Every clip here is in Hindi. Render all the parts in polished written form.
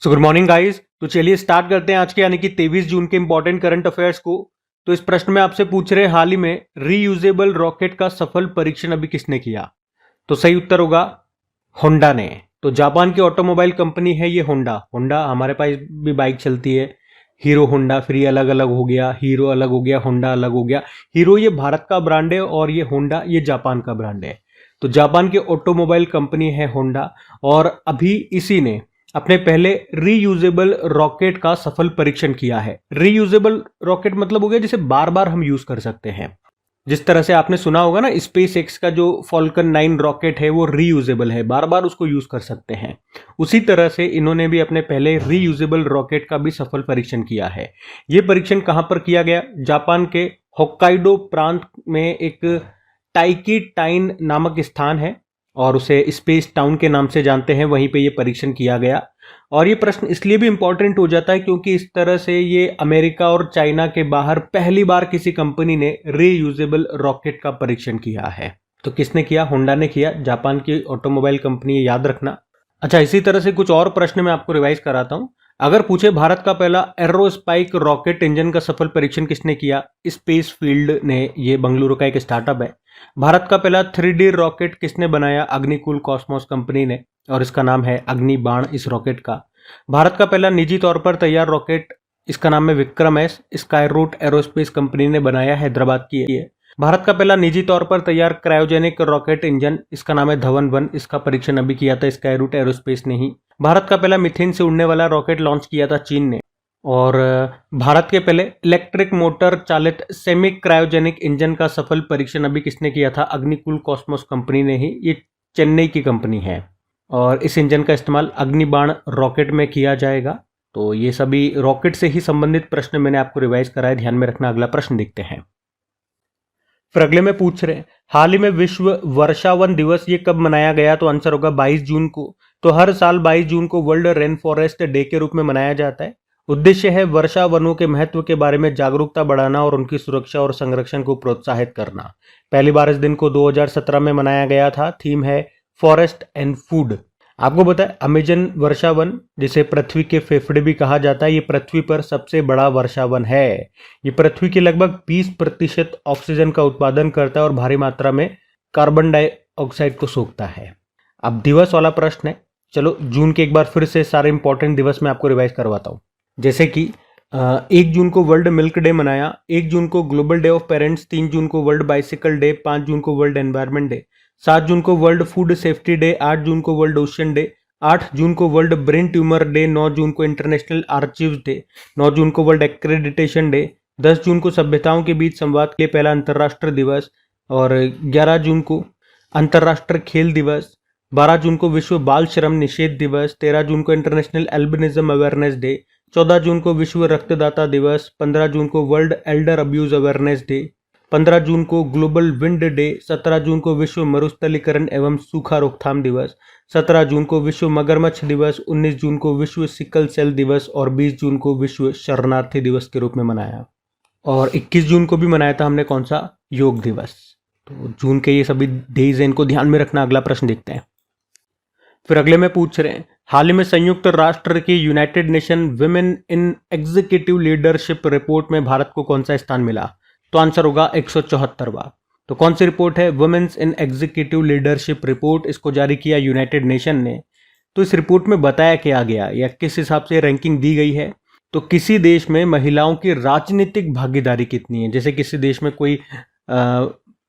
So good morning guys. तो चलिए स्टार्ट करते हैं आज के यानी कि 23 जून के इंपॉर्टेंट करंट अफेयर्स को। तो इस प्रश्न में आपसे पूछ रहे हैं हाल ही में रीयूजेबल रॉकेट का सफल परीक्षण अभी किसने किया। तो सही उत्तर होगा होंडा ने। तो जापान की ऑटोमोबाइल कंपनी है ये होंडा। होंडा हमारे पास भी बाइक चलती है, हीरो होंडा, फिर ये अलग अलग हो गया, हीरो अलग हो गया, होंडा अलग हो गया। हीरो ये भारत का ब्रांड है और ये होंडा ये जापान का ब्रांड है। तो जापान की ऑटोमोबाइल कंपनी है होंडा और अभी इसी ने अपने पहले रीयूजेबल रॉकेट का सफल परीक्षण किया है। रीयूजेबल रॉकेट मतलब हो गया जिसे बार बार हम यूज कर सकते हैं। जिस तरह से आपने सुना होगा ना, स्पेस एक्स का जो फॉल्कन 9 रॉकेट है वो रीयूजेबल है, बार बार उसको यूज कर सकते हैं। उसी तरह से इन्होंने भी अपने पहले रीयूजेबल रॉकेट का भी सफल परीक्षण किया है। ये परीक्षण कहां पर किया गया? जापान के होक्काइडो प्रांत में एक टाइकी टाइन नामक स्थान है और उसे स्पेस टाउन के नाम से जानते हैं, वहीं पे ये परीक्षण किया गया। और ये प्रश्न इसलिए भी इंपॉर्टेंट हो जाता है क्योंकि इस तरह से ये अमेरिका और चाइना के बाहर पहली बार किसी कंपनी ने रीयूजेबल रॉकेट का परीक्षण किया है। तो किसने किया? होंडा ने किया, जापान की ऑटोमोबाइल कंपनी है, याद रखना। अच्छा, इसी तरह से कुछ और प्रश्न मैं आपको रिवाइज कराता हूं। अगर पूछे भारत का पहला एरोस्पाइक रॉकेट इंजन का सफल परीक्षण किसने किया? स्पेस फील्ड ने, ये बंगलुरु का एक स्टार्टअप है। भारत का पहला 3D रॉकेट किसने बनाया? अग्निकुल कॉस्मोस कंपनी ने, और इसका नाम है अग्नि बाण इस रॉकेट का। भारत का पहला निजी तौर पर तैयार रॉकेट, इसका नाम है Vikram S, Skyroot Aerospace company ने बनाया, हैदराबाद की है। भारत का पहला निजी तौर पर तैयार क्रायोजेनिक रॉकेट इंजन, इसका नाम है धवन 1, इसका परीक्षण अभी किया था स्काई रूट एरोस्पेस ने ही। भारत का पहला मीथेन से उड़ने वाला रॉकेट लॉन्च किया था चीन ने। और भारत के पहले इलेक्ट्रिक मोटर चालित सेमी क्रायोजेनिक इंजन का सफल परीक्षण अभी किसने किया था? अग्निकुल कॉस्मोस कंपनी ने ही, ये चेन्नई की कंपनी है। और इस इंजन का इस्तेमाल अग्निबाण रॉकेट में किया जाएगा। तो ये सभी रॉकेट से ही संबंधित प्रश्न मैंने आपको रिवाइज कराए, ध्यान में रखना। अगला प्रश्न देखते हैं। फिर अगले में पूछ रहे हैं हाल ही में विश्व वर्षावन दिवस ये कब मनाया गया? तो आंसर होगा 22 जून को। तो हर साल 22 जून को वर्ल्ड रेन फॉरेस्ट डे के रूप में मनाया जाता है। उद्देश्य है वर्षा वनों के महत्व के बारे में जागरूकता बढ़ाना और उनकी सुरक्षा और संरक्षण को प्रोत्साहित करना। पहली बार इस दिन को 2017 में मनाया गया था। थीम है फॉरेस्ट एंड फूड। आपको पता है अमेजन वर्षावन, जिसे पृथ्वी के फेफड़े भी कहा जाता है, ये पृथ्वी पर सबसे बड़ा वर्षावन है। ये पृथ्वी के लगभग 20% ऑक्सीजन का उत्पादन करता है और भारी मात्रा में कार्बन डाइऑक्साइड को सोखता है। अब दिवस वाला प्रश्न है, चलो जून के एक बार फिर से सारे इंपॉर्टेंट दिवस मैं आपको रिवाइज करवाता हूँ। जैसे कि 1 जून को वर्ल्ड मिल्क डे मनाया, 1 जून को ग्लोबल डे ऑफ पेरेंट्स, 3 जून को वर्ल्ड बाइसिकल डे, 5 जून को वर्ल्ड एनवायरनमेंट डे, 7 जून को वर्ल्ड फूड सेफ्टी डे, 8 जून को वर्ल्ड ओशन डे, 8 जून को वर्ल्ड ब्रेन ट्यूमर डे, 9 जून को इंटरनेशनल आर्चिव्स डे, 9 जून को वर्ल्ड एक्रेडिटेशन डे, 10 जून को सभ्यताओं के बीच संवाद के लिए पहला अंतर्राष्ट्रीय दिवस, और 11 जून को अंतर्राष्ट्रीय खेल दिवस, 12 जून को विश्व बाल श्रम निषेध दिवस, 13 जून को इंटरनेशनल एल्बिनिज्म अवेयरनेस डे, 14 जून को विश्व रक्तदाता दिवस, 15 जून को world Elder abuse awareness day, 15 जून को ग्लोबल विंड डे, 17 जून को विश्व मरुस्थलीकरण एवं सूखा रोकथाम दिवस, 17 जून को विश्व मगरमच्छ दिवस, 19 जून को विश्व सिकल सेल दिवस और 20 जून को विश्व शरणार्थी दिवस के रूप में मनाया। और 21 जून को भी मनाया था हमने, कौन सा? योग दिवस। तो जून के ये सभी डेज हैं, इनको ध्यान में रखना। अगला प्रश्न देखते हैं। फिर अगले में पूछ रहे हैं हाल ही में संयुक्त राष्ट्र की United nation women in executive leadership report में भारत को कौन सा स्थान मिला? तो आंसर होगा 174वां। तो कौन सी रिपोर्ट है? Women's in executive leadership report. इसको जारी किया यूनाइटेड नेशन ने। तो इस रिपोर्ट में बताया क्या गया या किस हिसाब से रैंकिंग दी गई है? तो किसी देश में महिलाओं की राजनीतिक भागीदारी कितनी है, जैसे किसी देश में कोई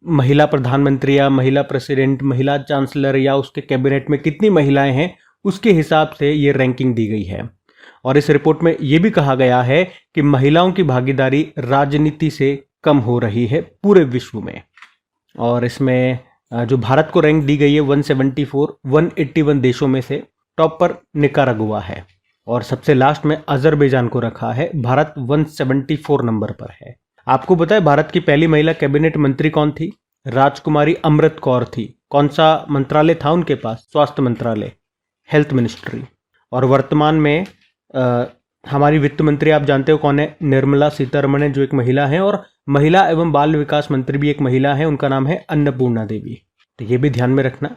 महिला प्रधानमंत्री या महिला प्रेसिडेंट, महिला चांसलर या उसके कैबिनेट में कितनी महिलाएं हैं, उसके हिसाब से ये रैंकिंग दी गई है। और इस रिपोर्ट में ये भी कहा गया है कि महिलाओं की भागीदारी राजनीति से कम हो रही है पूरे विश्व में। और इसमें जो भारत को रैंक दी गई है 181 देशों में से टॉप पर निकारागुआ है और सबसे लास्ट में अजरबैजान को रखा है। भारत 174 नंबर पर है। आपको पता है भारत की पहली महिला कैबिनेट मंत्री कौन थी? राजकुमारी अमृत कौर थी। कौन सा मंत्रालय था उनके पास? स्वास्थ्य मंत्रालय, हेल्थ मिनिस्ट्री। और वर्तमान में हमारी वित्त मंत्री आप जानते हो कौन है? निर्मला सीतारमण है, जो एक महिला है। और महिला एवं बाल विकास मंत्री भी एक महिला है, उनका नाम है अन्नपूर्णा देवी। तो ये भी ध्यान में रखना।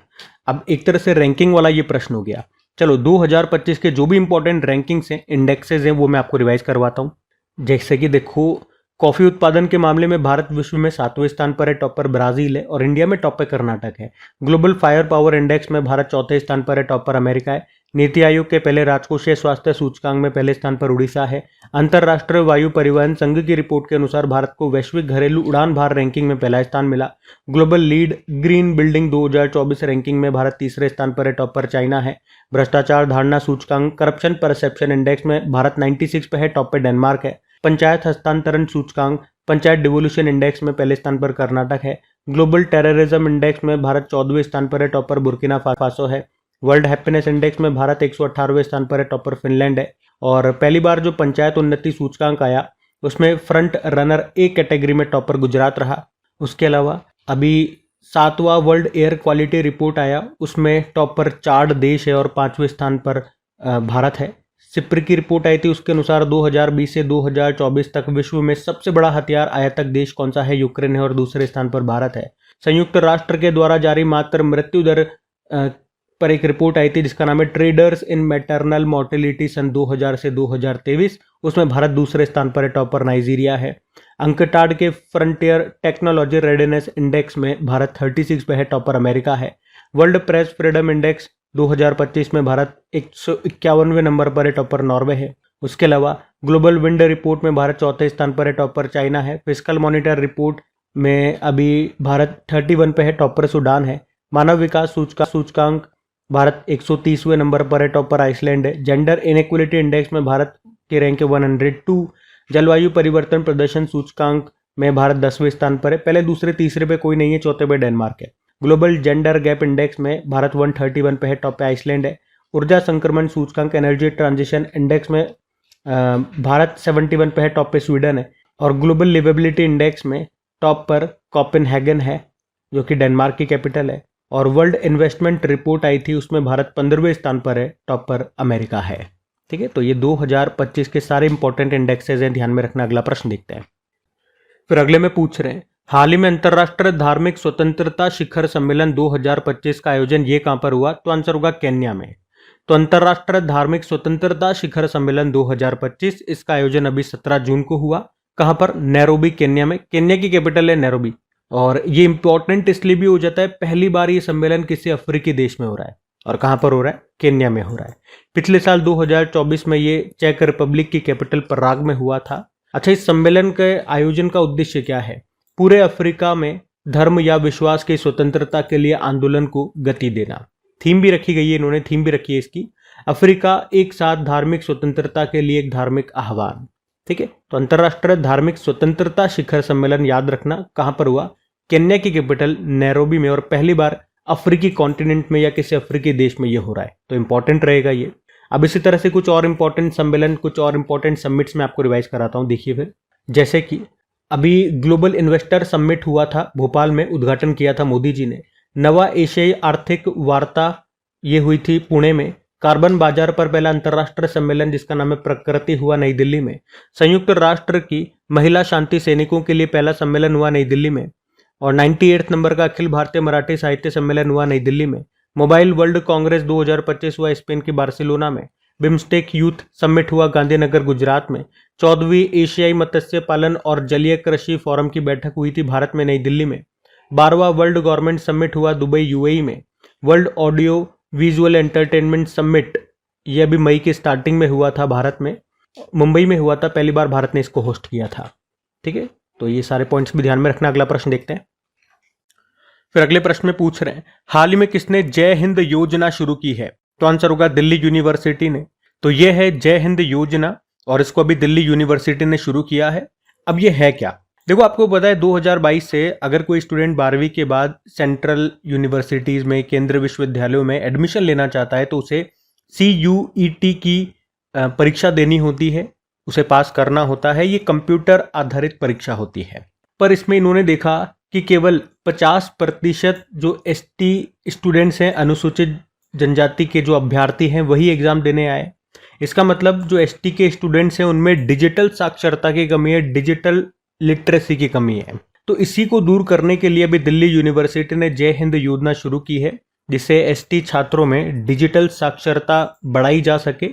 अब एक तरह से रैंकिंग वाला ये प्रश्न हो गया। चलो 2025 के जो भी इंपॉर्टेंट रैंकिंग्स हैं, इंडेक्सेस हैं, वो मैं आपको रिवाइज करवाता हूँ। जैसे कि देखो, कॉफी उत्पादन के मामले में भारत विश्व में 7वें स्थान पर है, टॉप पर ब्राजील है, और इंडिया में टॉप पे कर्नाटक है। ग्लोबल फायर पावर इंडेक्स में भारत 4थे स्थान पर है, टॉप पर अमेरिका है। नीति आयोग के पहले राजकोषीय स्वास्थ्य सूचकांक में पहले स्थान पर उड़ीसा है। अंतरराष्ट्रीय वायु परिवहन संघ की रिपोर्ट के अनुसार भारत को वैश्विक घरेलू उड़ान भार रैंकिंग में पहला स्थान मिला। Global lead green building 2024 ranking में भारत तीसरे स्थान पर है, टॉप पर चाइना है। भ्रष्टाचार धारणा सूचकांक करप्शन परसेप्शन इंडेक्स में भारत 96 पे है, टॉप पे डेनमार्क है। पंचायत हस्तांतरण सूचकांक पंचायत डिवोल्यूशन इंडेक्स में पहले स्थान पर कर्नाटक है। ग्लोबल टेररिज्म इंडेक्स में भारत 14वें स्थान पर है, टॉप पर बुर्किना फासो है। वर्ल्ड हैप्पीनेस इंडेक्स में भारत 118वें स्थान पर है, टॉप पर फिनलैंड है। और पहली बार जो पंचायत उन्नति सूचकांक आया उसमें फ्रंट रनर ए कैटेगरी में टॉप पर गुजरात रहा। उसके अलावा अभी 7वां वर्ल्ड एयर क्वालिटी रिपोर्ट आया, उसमें टॉप पर 4 देश है और 5वें स्थान पर भारत है। सिप्र की रिपोर्ट आई थी, उसके अनुसार 2020 से 2024 तक विश्व में सबसे बड़ा हथियार आयातक देश कौन सा है, यूक्रेन है, और दूसरे स्थान पर भारत है। संयुक्त राष्ट्र के द्वारा जारी मातृ मृत्यु दर पर एक रिपोर्ट आई थी जिसका नाम है ट्रेडर्स इन मैटरनल मोर्टेलिटी सन 2000 से 2023, उसमें भारत दूसरे स्थान पर है, टॉप पर नाइजीरिया है। अंकटाड के फ्रंटियर टेक्नोलॉजी रेडीनेस इंडेक्स में भारत 36 पे है, टॉप पर अमेरिका है। वर्ल्ड प्रेस फ्रीडम इंडेक्स 2025 में भारत 151वें नंबर पर है, टॉप पर नॉर्वे है। उसके अलावा ग्लोबल विंड रिपोर्ट में भारत 4थे स्थान पर है, टॉप पर चाइना है। फिस्कल मॉनिटर रिपोर्ट में अभी भारत 31 पे है, टॉप पर सूडान है। मानव विकास सूचकांक भारत 130वें नंबर पर है, टॉप पर आइसलैंड है। जेंडर इनइक्वलिटी इंडेक्स में भारत की रैंक है 102। जलवायु परिवर्तन प्रदर्शन सूचकांक में भारत 10वें स्थान पर है, पहले दूसरे तीसरे पे कोई नहीं है, चौथे पे डेनमार्क है। ग्लोबल जेंडर गैप इंडेक्स में भारत 131 पे है, टॉप पे आइसलैंड है। ऊर्जा संक्रमण सूचकांक एनर्जी ट्रांजिशन इंडेक्स में भारत 71 पे है, टॉप पे स्वीडन है। और ग्लोबल लिवेबिलिटी इंडेक्स में टॉप पर कोपेनहेगन है जो कि डेनमार्क की कैपिटल है। और वर्ल्ड इन्वेस्टमेंट रिपोर्ट आई थी, उसमें भारत 15वें स्थान पर है, टॉप पर अमेरिका है। ठीक है, तो ये 2025 के सारे इंपॉर्टेंट इंडेक्सेस हैं, ध्यान में रखना। अगला प्रश्न देखते हैं। फिर अगले में पूछ रहे हैं, हाल ही में अंतर्राष्ट्रीय धार्मिक स्वतंत्रता शिखर सम्मेलन 2025 का आयोजन ये कहां पर हुआ? तो आंसर होगा केन्या में। तो अंतर्राष्ट्रीय धार्मिक स्वतंत्रता शिखर सम्मेलन 2025, इसका आयोजन अभी 17 जून को हुआ। कहां पर? नैरोबी, केन्या में। केन्या की कैपिटल है नैरोबी। और ये इंपॉर्टेंट इसलिए भी हो जाता है, पहली बार ये सम्मेलन किसी अफ्रीकी देश में हो रहा है। और कहां पर हो रहा है? केन्या में हो रहा है। पिछले साल 2024 में ये चेक रिपब्लिक की कैपिटल पराग में हुआ था। अच्छा, इस सम्मेलन के आयोजन का उद्देश्य क्या है? पूरे अफ्रीका में धर्म या विश्वास की स्वतंत्रता के लिए आंदोलन को गति देना। थीम भी रखी गई है, इन्होंने थीम भी रखी है इसकी, अफ्रीका एक साथ धार्मिक स्वतंत्रता के लिए एक धार्मिक आह्वान। ठीक है, तो अंतरराष्ट्रीय धार्मिक स्वतंत्रता शिखर सम्मेलन याद रखना कहां पर हुआ? केन्या की कैपिटल नैरोबी में। और पहली बार अफ्रीकी कॉन्टिनेंट में या किसी अफ्रीकी देश में ये हो रहा है, तो इंपॉर्टेंट रहेगा ये। अब इसी तरह से कुछ और इंपॉर्टेंट सम्मेलन, कुछ और इंपॉर्टेंट समिट्स में आपको रिवाइज कराता हूं। देखिए फिर, जैसे कि अभी ग्लोबल इन्वेस्टर समिट हुआ था भोपाल में, उद्घाटन किया था मोदी जी ने। नवा एशियाई आर्थिक वार्ता ये हुई थी पुणे में। कार्बन बाजार पर पहला अंतर्राष्ट्रीय सम्मेलन जिसका नाम है प्रकृति हुआ नई दिल्ली में। संयुक्त राष्ट्र की महिला शांति सैनिकों के लिए पहला सम्मेलन हुआ नई दिल्ली में। और 98 नंबर का अखिल भारतीय मराठी साहित्य सम्मेलन हुआ नई दिल्ली में। मोबाइल वर्ल्ड कांग्रेस 2025 हुआ स्पेन के बार्सिलोना में। बिम्स्टेक यूथ समिट हुआ गांधीनगर गुजरात में। 14वीं एशियाई मत्स्य पालन और जलीय कृषि फोरम की बैठक हुई थी भारत में नई दिल्ली में। 12वां वर्ल्ड गवर्नमेंट समिट हुआ दुबई यूएई में। World audio visual entertainment summit ये अभी मई के स्टार्टिंग में हुआ था भारत में, मुंबई में हुआ था, पहली बार भारत ने इसको होस्ट किया था। ठीक है, तो ये सारे पॉइंट्स भी ध्यान में रखना। अगला प्रश्न देखते हैं। फिर अगले प्रश्न में पूछ रहे हैं, हाल ही में किसने जय हिंद योजना शुरू की है? तो आंसर होगा दिल्ली यूनिवर्सिटी ने। तो ये है जय हिंद योजना और इसको अभी दिल्ली यूनिवर्सिटी ने शुरू किया है। अब ये है क्या? देखो, आपको पता है 2022 से अगर कोई स्टूडेंट 12वीं के बाद सेंट्रल यूनिवर्सिटीज में, केंद्रीय विश्वविद्यालयों में एडमिशन लेना चाहता है तो उसे CUET की परीक्षा देनी होती है, उसे पास करना होता है। ये कंप्यूटर आधारित परीक्षा होती है। पर इसमें इन्होंने देखा कि केवल 50% जो ST स्टूडेंट्स हैं, अनुसूचित जनजाति के जो अभ्यर्थी हैं, वही एग्जाम देने आए। इसका मतलब जो ST के स्टूडेंट्स हैं उनमें डिजिटल साक्षरता की कमी है, डिजिटल लिटरेसी की कमी है। तो इसी को दूर करने के लिए अभी दिल्ली यूनिवर्सिटी ने जय हिंद योजना शुरू की है। जिससे एसटी छात्रों में डिजिटल साक्षरता बढ़ाई जा सके,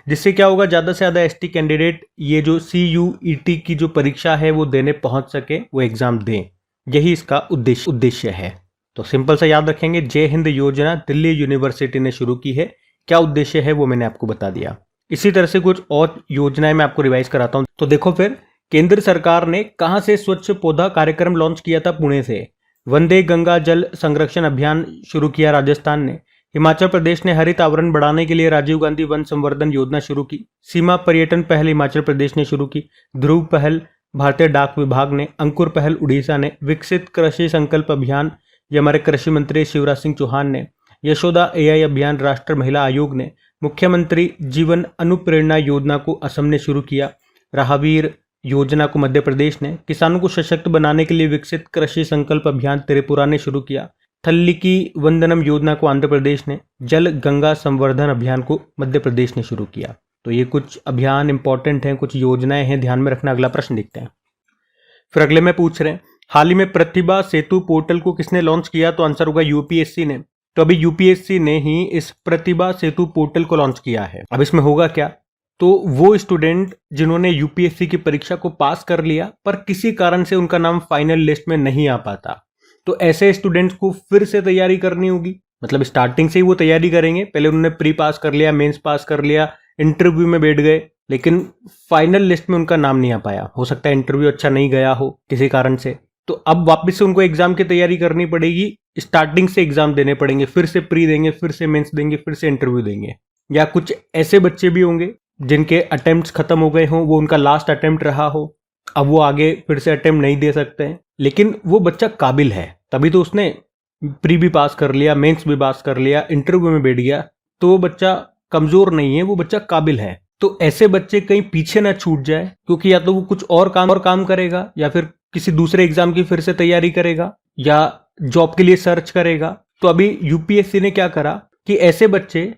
जिससे क्या होगा, ज़्यादा से ज़्यादा एसटी कैंडिडेट ये जो CUET की जो परीक्षा है वो देने पहुंच सके, वो एग्ज़ाम दें। यही इसका उद्देश्य है। तो सिंपल सा याद रखेंगे, जय हिंद योजना दिल्ली यूनिवर्सिटी ने शुरू की है। क्या उद्देश्य है वो मैंने आपको बता दिया। इसी तरह से कुछ और योजनाएं मैं आपको रिवाइज कराता हूं। तो देखो फिर, केंद्र सरकार ने कहां से स्वच्छ पौधा कार्यक्रम लॉन्च किया था? पुणे से। वंदे गंगा जल संरक्षण अभियान शुरू किया राजस्थान ने। हिमाचल प्रदेश ने हरित आवरण बढ़ाने के लिए राजीव गांधी वन संवर्धन योजना शुरू की। सीमा पर्यटन पहल हिमाचल प्रदेश ने शुरू की। ध्रुव पहल भारतीय डाक विभाग ने। अंकुर पहल उड़ीसा ने। विकसित कृषि संकल्प अभियान ये हमारे कृषि मंत्री शिवराज सिंह चौहान ने। यशोदा AI अभियान राष्ट्रीय महिला आयोग ने। मुख्यमंत्री जीवन अनुप्रेरणा योजना को असम ने शुरू किया। राहवीर योजना को मध्य प्रदेश ने। किसानों को सशक्त बनाने के लिए विकसित कृषि संकल्प अभियान त्रिपुरा ने शुरू किया। थल्लिकी वंदनम योजना को आंध्र प्रदेश ने। जल गंगा संवर्धन अभियान को मध्य प्रदेश ने शुरू किया। तो ये कुछ अभियान इंपॉर्टेंट हैं, कुछ योजनाएं हैं, ध्यान में रखना। अगला प्रश्न देखते हैं। फिर अगले में पूछ रहे हैं, हाल ही में प्रतिभा सेतु पोर्टल को किसने लॉन्च किया? तो आंसर होगा UPSC ने। तो अभी UPSC ने ही इस प्रतिभा सेतु पोर्टल को लॉन्च किया है। अब इसमें होगा क्या? तो वो स्टूडेंट जिन्होंने UPSC की परीक्षा को पास कर लिया पर किसी कारण से उनका नाम फाइनल लिस्ट में नहीं आ पाता, तो ऐसे स्टूडेंट्स को फिर से तैयारी करनी होगी। मतलब स्टार्टिंग से ही वो तैयारी करेंगे। पहले उन्होंने प्री पास कर लिया, मेंस पास कर लिया, इंटरव्यू में बैठ गए, लेकिन फाइनल लिस्ट में उनका नाम नहीं आ पाया। हो सकता है इंटरव्यू अच्छा नहीं गया हो किसी कारण से, तो अब वापस से उनको एग्जाम की तैयारी करनी पड़ेगी। स्टार्टिंग से एग्जाम देने पड़ेंगे, फिर से प्री देंगे, फिर से मेंस देंगे, फिर से इंटरव्यू देंगे। या कुछ ऐसे बच्चे भी होंगे जिनके अटेम्प्ट्स खत्म हो गए हों, वो उनका लास्ट अटेम्प्ट रहा हो, अब वो आगे फिर से अटेम्प्ट नहीं दे सकते हैं, लेकिन वो बच्चा काबिल है, तभी तो उसने प्री भी पास कर लिया, मेंस भी पास कर लिया, इंटरव्यू में बैठ गया। तो वो बच्चा कमजोर नहीं है, वो बच्चा काबिल है। तो ऐसे बच्चे कहीं पीछे ना छूट जाए, क्योंकि या तो वो कुछ और काम करेगा, या फिर किसी दूसरे एग्जाम की फिर से तैयारी करेगा, या जॉब के लिए सर्च करेगा। तो अभी UPSC ने क्या करा कि ऐसे बच्चे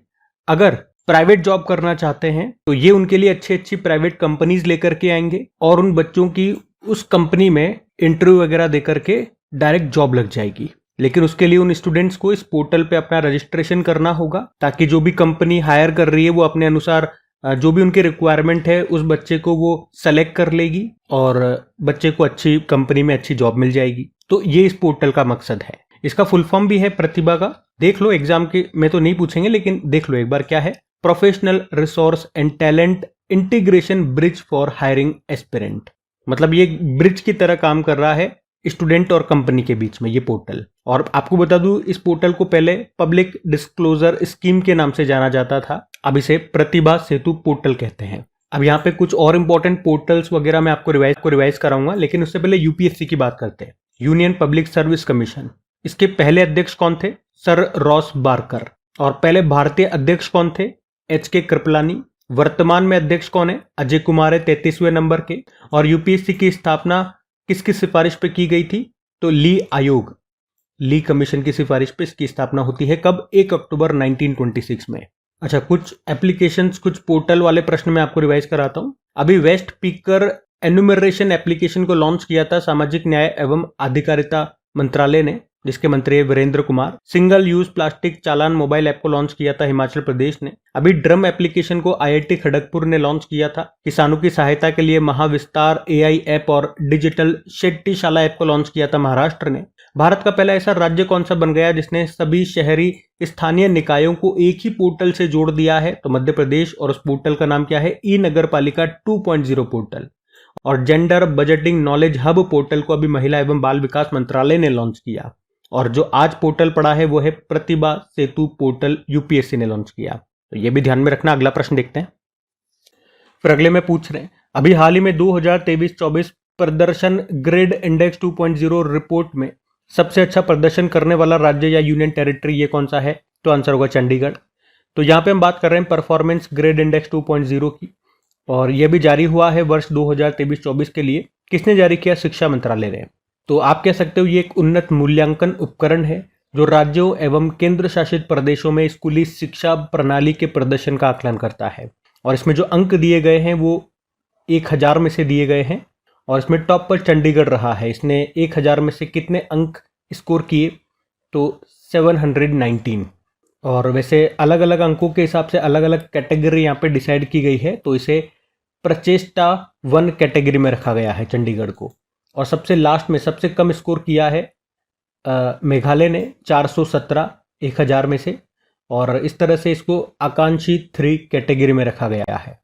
अगर प्राइवेट जॉब करना चाहते हैं तो ये उनके लिए अच्छी अच्छी प्राइवेट कंपनीज लेकर के आएंगे, और उन बच्चों की उस कंपनी में इंटरव्यू वगैरह देकर के डायरेक्ट जॉब लग जाएगी। लेकिन उसके लिए उन स्टूडेंट्स को इस पोर्टल पे अपना रजिस्ट्रेशन करना होगा, ताकि जो भी कंपनी हायर कर रही है वो अपने अनुसार जो भी उनकी रिक्वायरमेंट है उस बच्चे को वो सेलेक्ट कर लेगी, और बच्चे को अच्छी कंपनी में अच्छी जॉब मिल जाएगी। तो ये इस पोर्टल का मकसद है। इसका फुल फॉर्म भी है प्रतिभा का, देख लो, एग्जाम के में तो नहीं पूछेंगे, लेकिन देख लो एक बार क्या है। Professional resource and talent integration bridge for hiring aspirant. मतलब ये ब्रिज की तरह काम कर रहा है स्टूडेंट और कंपनी के बीच में ये पोर्टल। और आपको बता दूं, इस पोर्टल को पहले पब्लिक डिस्क्लोजर स्कीम के नाम से जाना जाता था, अब इसे प्रतिभा सेतु पोर्टल कहते हैं। अब यहाँ पे कुछ और इंपॉर्टेंट पोर्टल्स वगैरह मैं आपको रिवाइज कराऊंगा, लेकिन उससे पहले UPSC की बात करते हैं। यूनियन पब्लिक सर्विस कमीशन, इसके पहले अध्यक्ष कौन थे? Sir Ross Barker. और पहले भारतीय अध्यक्ष कौन थे? HK कृपलानी। वर्तमान में अध्यक्ष कौन है? अजय कुमार है, 33वें नंबर के। और UPSC की स्थापना किसकी सिफारिश पे की गई थी? तो ली आयोग, ली कमीशन की सिफारिश पे इसकी स्थापना होती है। कब? 1 अक्टूबर 1926 में। अच्छा, कुछ एप्लीकेशंस, कुछ पोर्टल वाले प्रश्न मैं आपको रिवाइज कराता हूं। अभी वेस्ट पीकर एनुमरेशन एप्लीकेशन को लॉन्च किया था सामाजिक न्याय एवं अधिकारिता मंत्रालय ने, जिसके मंत्री है Virendra Kumar. Single use plastic चालान मोबाइल ऐप को लॉन्च किया था हिमाचल प्रदेश ने। अभी ड्रम एप्लीकेशन को IIT खड़गपुर ने लॉन्च किया था। किसानों की सहायता के लिए महाविस्तार AI ऐप और डिजिटल शेट्टीशाला ऐप को लॉन्च किया था महाराष्ट्र ने। भारत का पहला ऐसा राज्य कौन सा बन गया जिसने सभी शहरी स्थानीय निकायों को एक ही पोर्टल से जोड़ दिया है? तो मध्य प्रदेश, और उस पोर्टल का नाम क्या है? नगर पालिका 2.0 पोर्टल। और gender budgeting knowledge hub portal को अभी महिला एवं बाल विकास मंत्रालय ने लॉन्च किया। और जो आज पोर्टल पड़ा है वो है प्रतिभा सेतु पोर्टल, UPSC ने लॉन्च किया। तो ये भी ध्यान में रखना। अगला प्रश्न देखते हैं। फिर अगले में पूछ रहे हैं, अभी हाल ही में 2023-24 प्रदर्शन ग्रेड इंडेक्स 2.0 रिपोर्ट में सबसे अच्छा प्रदर्शन करने वाला राज्य या यूनियन टेरिटरी ये कौन सा है? तो आंसर होगा चंडीगढ़। तो यहाँ पे हम बात कर रहे हैं परफॉर्मेंस ग्रेड इंडेक्स 2.0 की, और यह भी जारी हुआ है वर्ष 2023-24 के लिए। किसने जारी किया? शिक्षा मंत्रालय ने। तो आप कह सकते हो ये एक उन्नत मूल्यांकन उपकरण है जो राज्यों एवं केंद्र शासित प्रदेशों में स्कूली शिक्षा प्रणाली के प्रदर्शन का आकलन करता है। और इसमें जो अंक दिए गए हैं वो 1000 में से दिए गए हैं, और इसमें टॉप पर चंडीगढ़ रहा है। इसने 1000 में से कितने अंक स्कोर किए? तो 719। और वैसे अलग अलग अंकों के हिसाब से अलग अलग कैटेगरी यहाँ पे डिसाइड की गई है, तो इसे प्रचेष्टा 1 कैटेगरी में रखा गया है चंडीगढ़ को। और सबसे लास्ट में सबसे कम स्कोर किया है मेघालय ने 417 1000 में से, और इस तरह से इसको आकांक्षी 3 कैटेगरी में रखा गया है।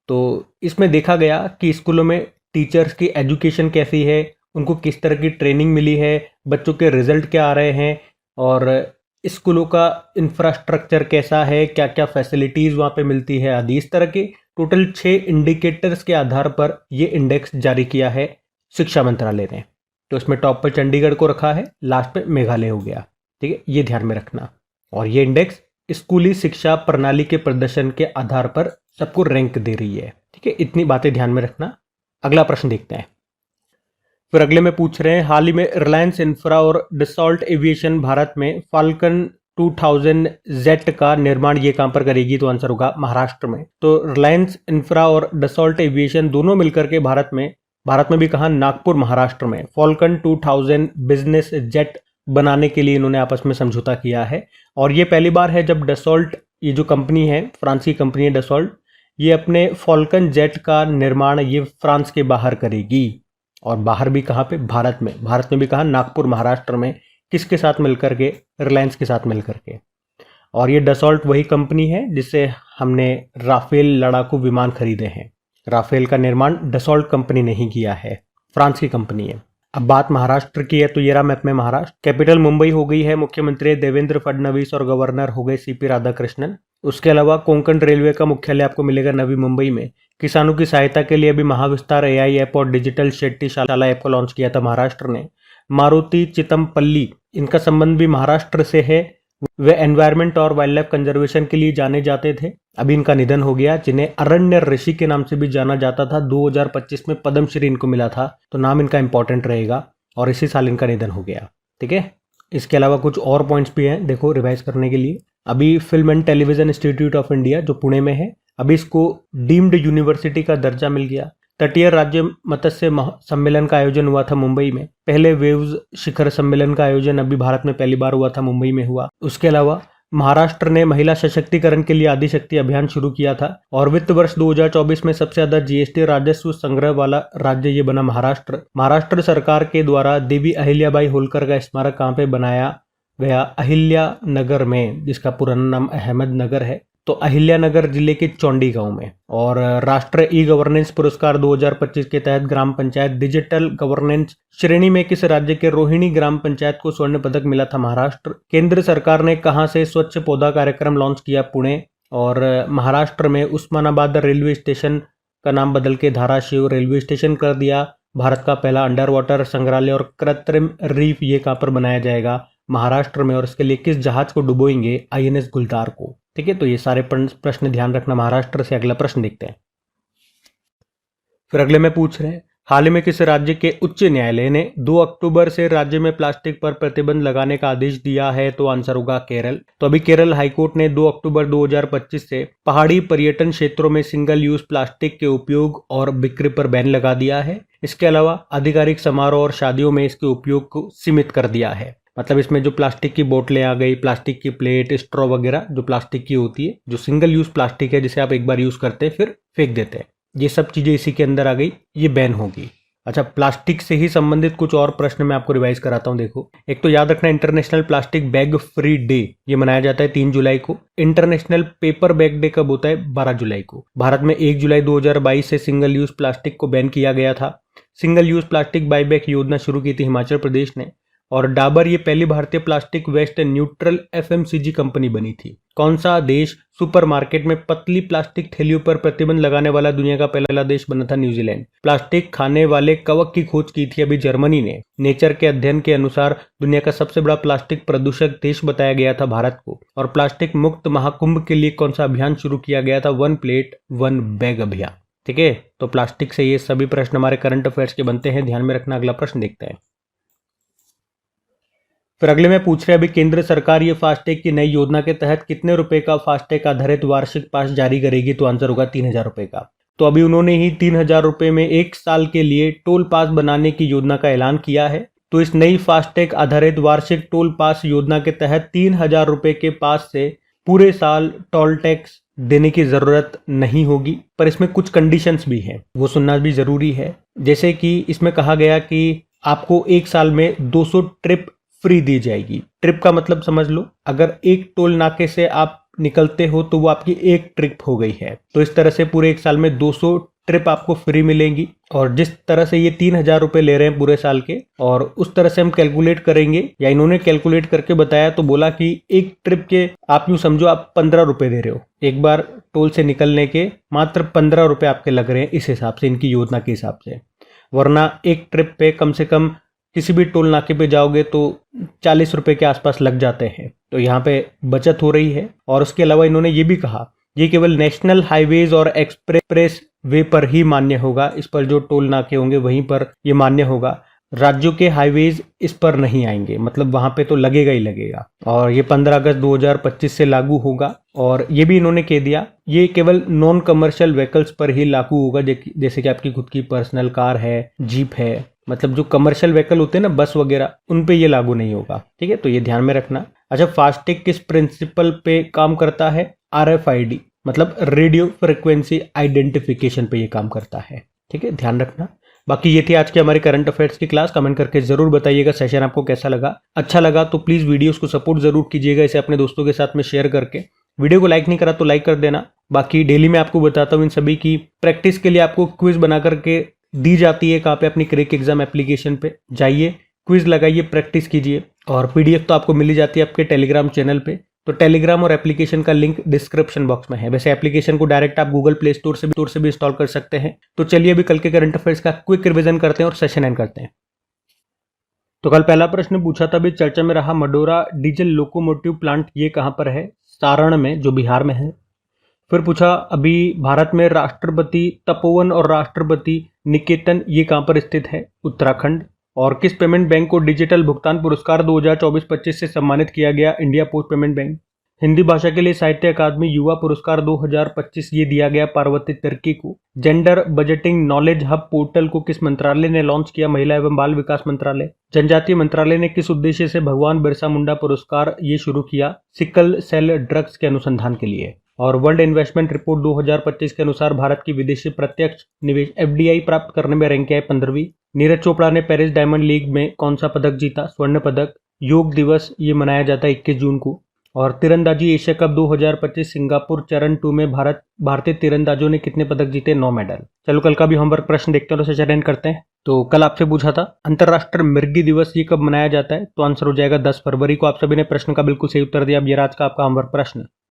तो इसमें देखा गया कि स्कूलों में टीचर्स की एजुकेशन कैसी है, उनको किस तरह की ट्रेनिंग मिली है, बच्चों के रिजल्ट क्या आ रहे हैं, और स्कूलों का इंफ्रास्ट्रक्चर कैसा है, क्या क्या फैसिलिटीज़ वहाँ पे मिलती है आदि। इस तरह के टोटल 6 इंडिकेटर्स के आधार पर ये इंडेक्स जारी किया है शिक्षा मंत्रालय ने। तो इसमें टॉप पर चंडीगढ़ को रखा है, लास्ट पे मेघालय हो गया। ठीक है, ये ध्यान में रखना। और ये इंडेक्स स्कूली शिक्षा प्रणाली के प्रदर्शन के आधार पर सबको रैंक दे रही है। ठीक है, इतनी बातें ध्यान में रखना। अगला प्रश्न देखते हैं। फिर अगले में पूछ रहे हैं, हाल ही में रिलायंस इंफ्रा और डसॉल्ट एविएशन भारत में फाल्कन 2000 जेट का निर्माण ये कहां पर करेगी? तो आंसर होगा महाराष्ट्र में। तो रिलायंस इंफ्रा और डसॉल्ट एविएशन दोनों मिलकर के भारत में भी कहा, नागपुर महाराष्ट्र में फाल्कन 2000 बिजनेस जेट बनाने के लिए इन्होंने आपस में समझौता किया है। और ये पहली बार है जब डसॉल्ट, ये जो कंपनी है, फ्रांस की कंपनी है डसॉल्ट, ये अपने फाल्कन जेट का निर्माण ये फ्रांस के बाहर करेगी। और बाहर भी कहाँ पे? भारत में भी कहा, नागपुर महाराष्ट्र में। किसके साथ मिलकर के? रिलायंस के साथ मिलकर के। और ये डसॉल्ट वही कंपनी है जिससे हमने राफेल लड़ाकू विमान खरीदे हैं। राफेल का निर्माण डसॉल्ट कंपनी ने ही किया है, फ्रांस की कंपनी है। अब बात महाराष्ट्र की है, तो ये रहा मैप में महाराष्ट्र। कैपिटल मुंबई हो गई है, मुख्यमंत्री देवेंद्र फडणवीस और गवर्नर हो गए सीपी राधाकृष्णन। उसके अलावा कोंकण रेलवे का मुख्यालय आपको मिलेगा नवी मुंबई में। किसानों की सहायता के लिए अभी महाविस्तार एआई ऐप और डिजिटल शेट्टी शाला ऐप को लॉन्च किया था महाराष्ट्र ने। मारुति चितमपल्ली, इनका संबंध भी महाराष्ट्र से है। वे एनवायरमेंट और वाइल्ड लाइफ कंजर्वेशन के लिए जाने जाते थे। अभी इनका निधन हो गया, जिन्हें अरण्य ऋषि के नाम से भी जाना जाता था। 2025 में पद्मश्री इनको मिला था, तो नाम इनका इंपॉर्टेंट रहेगा। और इसी साल इनका निधन हो गया। ठीक है, इसके अलावा कुछ और पॉइंट्स भी हैं, देखो रिवाइज करने के लिए। अभी film and television institute of India जो पुणे में है, अभी इसको डीम्ड यूनिवर्सिटी का दर्जा मिल गया। तटीय राज्य मत्स्य सम्मेलन का आयोजन हुआ था मुंबई में। पहले वेव्स शिखर सम्मेलन का आयोजन अभी भारत में पहली बार हुआ था, मुंबई में हुआ। उसके अलावा महाराष्ट्र ने महिला सशक्तिकरण के लिए आदिशक्ति अभियान शुरू किया था। और वित्त वर्ष 2024 में सबसे ज्यादा जीएसटी राजस्व संग्रह वाला राज्य ये बना महाराष्ट्र। महाराष्ट्र सरकार के द्वारा देवी अहिल्याबाई होलकर का स्मारक कहाँ पे बनाया गया? अहिल्या नगर में, जिसका पुराना नाम अहमदनगर है। तो अहिल्यानगर जिले के चौंडी गांव में। और राष्ट्रीय ई गवर्नेंस पुरस्कार 2025 के तहत ग्राम पंचायत डिजिटल गवर्नेंस श्रेणी में किस राज्य के रोहिणी ग्राम पंचायत को स्वर्ण पदक मिला था? महाराष्ट्र। केंद्र सरकार ने कहां से स्वच्छ पौधा कार्यक्रम लॉन्च किया? पुणे। और महाराष्ट्र में उस्मानाबाद रेलवे स्टेशन का नाम बदल के धाराशिव रेलवे स्टेशन कर दिया। भारत का पहला अंडर वाटर संग्रहालय और कृत्रिम रीफ ये कहां पर बनाया जाएगा? महाराष्ट्र में। और इसके लिए किस जहाज को डुबोएंगे? आईएनएस गुलदार को। ठीक है, तो ये सारे प्रश्न ध्यान रखना महाराष्ट्र से। अगला प्रश्न देखते हैं। फिर अगले में पूछ रहे हैं, हाल ही में किस राज्य के उच्च न्यायालय ने 2 अक्टूबर से राज्य में प्लास्टिक पर प्रतिबंध लगाने का आदेश दिया है? तो आंसर होगा केरल। तो अभी केरल हाईकोर्ट ने 2 अक्टूबर 2025 से पहाड़ी पर्यटन क्षेत्रों में सिंगल यूज प्लास्टिक के उपयोग और बिक्री पर बैन लगा दिया है। इसके अलावा आधिकारिक समारोह और शादियों में इसके उपयोग को सीमित कर दिया है। मतलब इसमें जो प्लास्टिक की बोतलें आ गई, प्लास्टिक की प्लेट, स्ट्रॉ वगैरह जो प्लास्टिक की होती है, जो सिंगल यूज प्लास्टिक है जिसे आप एक बार यूज करते हैं फिर फेंक देते हैं, ये सब चीजें इसी के अंदर आ गई, ये बैन होगी। अच्छा, प्लास्टिक से ही संबंधित कुछ और प्रश्न मैं आपको रिवाइज कराता हूँ। देखो, एक तो याद रखना international plastic bag free day ये मनाया जाता है 3 जुलाई को। इंटरनेशनल पेपर बैग डे कब होता है? 12 जुलाई को। भारत में 1 जुलाई 2022 से सिंगल यूज प्लास्टिक को बैन किया गया था। सिंगल यूज प्लास्टिक बाईबैक योजना शुरू की थी हिमाचल प्रदेश ने। और डाबर ये पहली भारतीय plastic waste neutral FMCG company बनी थी। कौन सा देश सुपरमार्केट में पतली प्लास्टिक थैलियों पर प्रतिबंध लगाने वाला दुनिया का पहला देश बना था? न्यूजीलैंड। प्लास्टिक खाने वाले कवक की खोज की थी अभी जर्मनी ने। नेचर के अध्ययन के अनुसार दुनिया का सबसे बड़ा प्लास्टिक प्रदूषक देश बताया गया था भारत को। और प्लास्टिक मुक्त महाकुंभ के लिए कौन सा अभियान शुरू किया गया था? 1 प्लेट 1 बैग अभियान। ठीक है, तो प्लास्टिक से ये सभी प्रश्न हमारे करंट अफेयर्स के बनते हैं, ध्यान में रखना। अगला प्रश्न देखते हैं। फिर अगले में पूछ रहे हैं, अभी केंद्र सरकार ये फास्टैग की नई योजना के तहत कितने रुपए का फास्टैग आधारित वार्षिक पास जारी करेगी? तो आंसर होगा 3000 रुपए का। तो अभी उन्होंने ही 3000 रुपए में 1 साल के लिए टोल पास बनाने की योजना का ऐलान किया है। तो इस नई फास्टैग आधारित वार्षिक टोल पास योजना के तहत 3,000 रुपए के पास से पूरे साल टोल टैक्स देने की जरूरत नहीं होगी, पर इसमें कुछ कंडीशंस भी हैं, वो सुनना भी जरूरी है। जैसे कि इसमें कहा गया कि आपको एक साल में 200 ट्रिप फ्री दी जाएगी। ट्रिप का मतलब समझ लो, अगर एक टोल नाके से आप निकलते हो तो वो आपकी एक ट्रिप हो गई है। तो इस तरह से पूरे एक साल में 200 ट्रिप आपको फ्री मिलेंगी। और जिस तरह से ये 3,000 रुपए ले रहे हैं पूरे साल के, और उस तरह से हम कैलकुलेट करेंगे, या इन्होंने कैलकुलेट करके बताया, तो बोला कि एक ट्रिप के आप यूं समझो आप 15 रुपए दे रहे हो, एक बार टोल से निकलने के मात्र 15 रुपए आपके लग रहे हैं इस हिसाब से, इनकी योजना के हिसाब से। वरना एक ट्रिप पे कम से कम किसी भी टोल नाके पे जाओगे तो 40 रुपए के आसपास लग जाते हैं। तो यहाँ पे बचत हो रही है। और उसके अलावा इन्होंने ये भी कहा, ये केवल नेशनल हाईवेज और एक्सप्रेस वे पर ही मान्य होगा। इस पर जो टोल नाके होंगे वहीं पर ये मान्य होगा। राज्यों के हाईवेज इस पर नहीं आएंगे, मतलब वहां पे तो लगेगा ही लगेगा। और ये 15 अगस्त 2025 से लागू होगा। और ये भी इन्होंने कह दिया, ये केवल नॉन कमर्शियल व्हीकल्स पर ही लागू होगा, जैसे कि आपकी खुद की पर्सनल कार है, जीप है, मतलब जो कमर्शियल व्हीकल होते हैं ना, बस वगैरह, उन पे ये लागू नहीं होगा। ठीक है, तो ये ध्यान में रखना। अच्छा, फास्टैग किस प्रिंसिपल पे काम करता है? RFID, मतलब रेडियो फ्रिक्वेंसी आइडेंटिफिकेशन पे ये काम करता है। ठीक है, ध्यान रखना। बाकी ये थी आज की हमारी करंट अफेयर्स की क्लास। कमेंट करके जरूर बताइएगा सेशन आपको कैसा लगा। अच्छा लगा तो प्लीज वीडियोस को सपोर्ट जरूर कीजिएगा, इसे अपने दोस्तों के साथ में शेयर करके। वीडियो को लाइक नहीं करा तो लाइक कर देना। बाकी डेली मैं आपको बताता हूँ इन सभी की प्रैक्टिस के लिए आपको क्विज बना करके दी जाती है। कहाँ पे? अपनी क्रैक एग्जाम एप्लीकेशन पे जाइए, क्विज लगाइए, प्रैक्टिस कीजिए। और PDF तो आपको मिल ही जाती है आपके टेलीग्राम चैनल पे। तो टेलीग्राम और एप्लीकेशन का लिंक डिस्क्रिप्शन बॉक्स में है। वैसे एप्लीकेशन को डायरेक्ट आप गूगल प्ले स्टोर से भी इंस्टॉल कर सकते हैं। तो चलिए अभी कल के करंट अफेयर्स का क्विक रिवीजन करते हैं और सेशन एंड करते हैं। तो कल पहला प्रश्न पूछा था, अभी चर्चा में रहा, मडोरा डीजल लोकोमोटिव प्लांट ये कहां पर है? सारण में, जो बिहार में है। फिर पूछा, अभी भारत में राष्ट्रपति तपोवन और राष्ट्रपति निकेतन ये कहां पर स्थित है? उत्तराखंड। और किस पेमेंट बैंक को डिजिटल भुगतान पुरस्कार 2024-25 से सम्मानित किया गया? India post payment bank. Hindi भाषा के लिए साहित्य अकादमी युवा पुरस्कार 2025 ये दिया गया पार्वती तिर्की को। Gender budgeting knowledge hub portal को किस मंत्रालय ने लॉन्च किया? महिला एवं बाल विकास मंत्रालय। जनजातीय मंत्रालय ने किस उद्देश्य से भगवान बिरसा मुंडा पुरस्कार ये शुरू किया? सिकल सेल ड्रग्स के अनुसंधान के लिए। और वर्ल्ड इन्वेस्टमेंट रिपोर्ट 2025 के अनुसार भारत की विदेशी प्रत्यक्ष निवेश FDI प्राप्त करने में रैंक है 15वीं। नीरज चोपड़ा ने पेरिस डायमंड लीग में कौन सा पदक जीता? स्वर्ण पदक। योग दिवस ये मनाया जाता है 21 जून को। और तीरंदाजी एशिया कप 2025 सिंगापुर चरण 2 में भारतीय तीरंदाजों ने कितने पदक जीते? 9 मेडल। चलो कल का भी होमवर्क प्रश्न देखते हैं और सेशन एंड करते हैं। तो कल आपसे पूछा था अंतर्राष्ट्रीय मिर्गी दिवस ये कब मनाया जाता है? तो आंसर हो जाएगा 10 फरवरी को। आप सभी ने प्रश्न का बिल्कुल सही उत्तर दिया। अब ये आज का आपका होमवर्क प्रश्न।